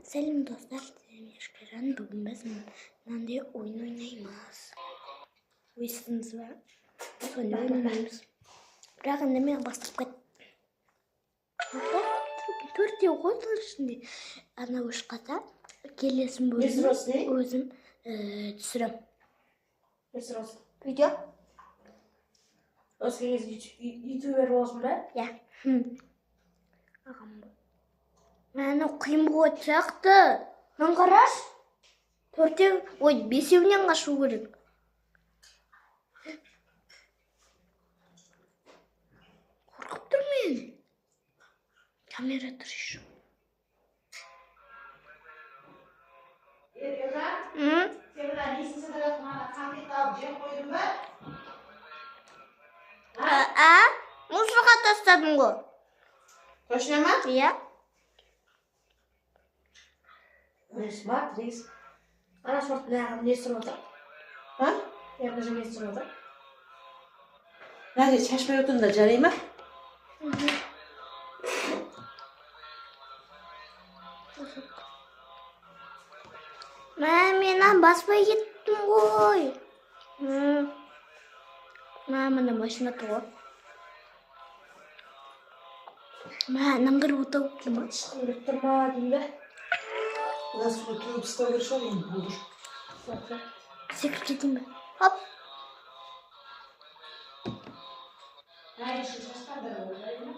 Selam dostlar, benim Yaşkaran. Bugün biz Nandi'ye oyun oynayacağız. Uyusunuz ve sonra oynayacağız. Bırak anneme bastık et. Dört yıl oldu şimdi. Ana uşkata gelesin bölümü özüm түсірем. Video? Өзгеңіз ютубер боласың ба? Ja. Ағам бұл. Мәні қиын болады сияқты. Мен қараш? Бесеуінен қашу керек. Қорқып тұр мен. Камера тұр еще. Сен мына несін сыдырып мана конфет алып жеп қойдың ба? Мусорға тастадым ғой. Точно ма? Иә. Смотри. Ана сорт бәрін не істеп отыр? А? Яғына не істеп отыр? Нәрде шашпай отырында жарай ма? Мен баспай кеттім ғой. Мына машина тұр ғой. Анам кіріп отыр ма? Кіріп тұрма деймді. Мына суды төгіп ұстау керек шығар енді болды. Секіріп кетейін бе? Хоп. Әйші жастарды ойлайды ма?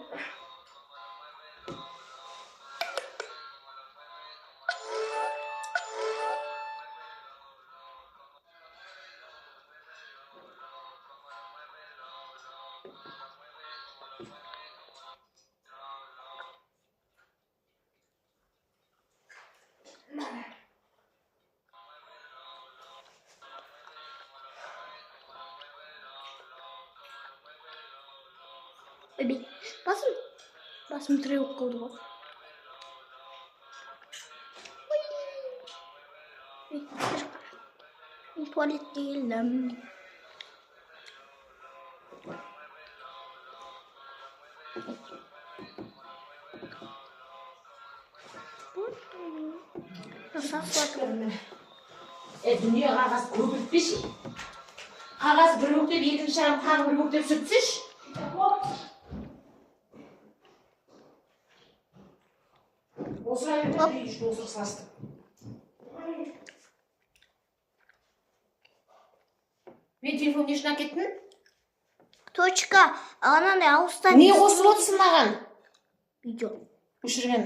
Ой, басым тірек қалды ғой. Мен туалетке келдім. Дүние қағаз көбілтпеші. Қағаз бір бүктеп, екінші жағын тағы бір бүктеп сүртсеш. Осылай өтеді үшін осыр састы. Мен телефон не үшін әкеттің? Точка. Анандай ауыстан. Не қосып отырсың маған? Видео. Өшірген.